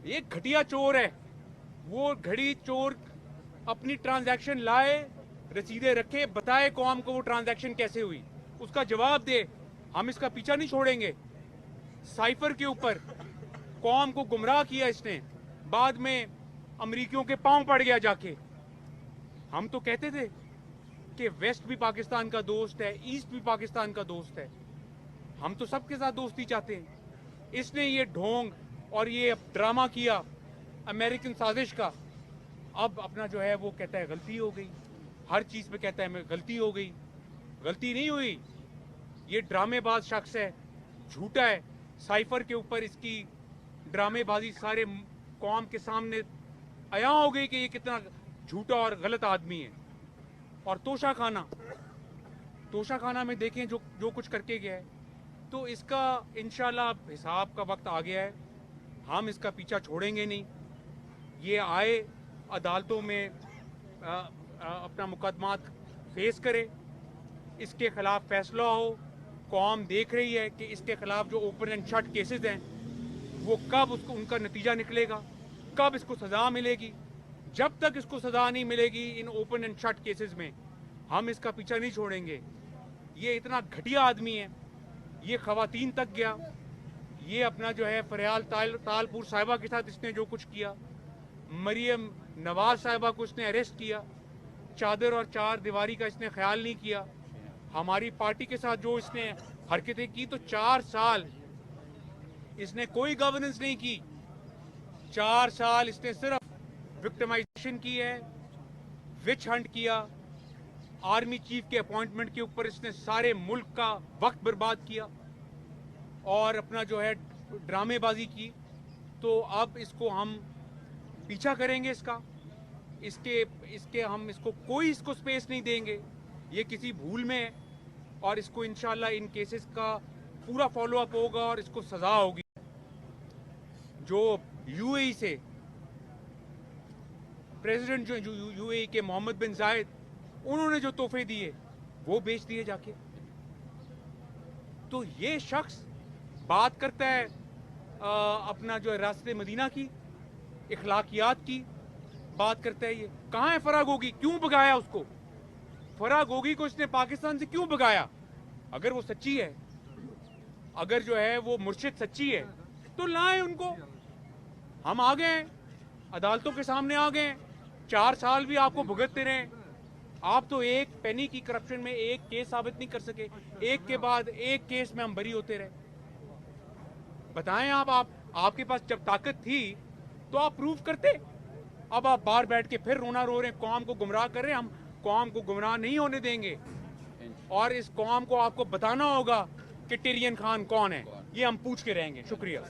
ये घटिया चोर है। वो घड़ी चोर अपनी ट्रांजैक्शन लाए, रसीदें रखे, बताए कौम को वो ट्रांजैक्शन कैसे हुई, उसका जवाब दे। हम इसका पीछा नहीं छोड़ेंगे। साइफर के ऊपर कौम को गुमराह किया इसने, बाद में अमरीकियों के पांव पड़ गया जाके। हम तो कहते थे कि वेस्ट भी पाकिस्तान का दोस्त है, ईस्ट भी पाकिस्तान का दोस्त है। हम तो सबके साथ दोस्ती चाहते हैं। इसने ये ढोंग और ये ड्रामा किया अमेरिकन साजिश का। अब अपना जो है वो कहता है गलती हो गई, हर चीज पे कहता है मैं गलती हो गई। गलती नहीं हुई, ये ड्रामेबाज शख्स है, झूठा है। साइफर के ऊपर इसकी ड्रामेबाजी सारे कौम के सामने आया हो गई कि ये कितना झूठा और गलत आदमी है। और तोशा खाना में देखें जो जो कुछ करके गया है, तो इसका इंशाल्लाह हिसाब का वक्त आ गया है। हम इसका पीछा छोड़ेंगे नहीं। ये आए अदालतों में अपना मुकदमात फेस करे, इसके खिलाफ फैसला हो। कौम देख रही है कि इसके खिलाफ जो ओपन एंड शट केसेस हैं वो कब उसको उनका नतीजा निकलेगा, कब इसको सजा मिलेगी। जब तक इसको सजा नहीं मिलेगी in open and shut cases में, हम इसका पीछा नहीं छोड़ेंगे। ये इतना घटिया आदमी है, ये खवातीन तक गया। ये अपना जो है फरियाल तालपुर साहिबा के साथ इसने जो कुछ किया, मरियम नवाज साहिबा को इसने अरेस्ट किया, चादर और चार दीवारी का इसने ख्याल नहीं किया। हमारी पार्टी के साथ जो इसने हरकतें की, तो 4 साल इसने कोई गवर्नेंस नहीं की। 4 साल इसने सिर्फ विक्टिमाइजेशन की है, विच हंट किया, आर्मी चीफ के अपॉइंटमेंट के ऊपर इसने सारे मुल्क का वक्त बर्बाद किया और अपना जो है ड्रामेबाजी की। तो अब इसको हम पीछा करेंगे इसके हम इसको कोई इसको स्पेस नहीं देंगे। ये किसी भूल में है और इसको इंशाल्लाह इन केसेस का पूरा फॉलो अप होगा और इसको सजा होगी। जो यूएई से प्रेसिडेंट जो यूएई के मोहम्मद बिन जायद, उन्होंने जो तोहफे दिए वो बेच दिए जाके। तो ये शख्स बात करता है अपना जो है रास्ते मदीना की, इखलाकियात की बात करता है। ये कहाँ है फराह गोगी? क्यों भगाया उसको? फराह गोगी को इसने पाकिस्तान से क्यों भगाया? अगर वो सच्ची है, अगर जो है वो मुर्शिद सच्ची है, तो लाएं उनको। हम आ गए, अदालतों के सामने आ गए। 4 साल भी आपको भुगतते रहे। आप तो एक पेनी की करप्शन में एक केस साबित नहीं कर सके, एक के बाद एक केस में हम बरी होते रहे। बताएं आप आपके पास जब ताकत थी तो आप प्रूव करते। अब आप बाहर बैठ के फिर रोना रो रहे हैं, कौम को गुमराह कर रहे हैं। हम कौम को गुमराह नहीं होने देंगे और इस कौम को आपको बताना होगा कि टिरियन खान कौन है। ये हम पूछ के रहेंगे। शुक्रिया।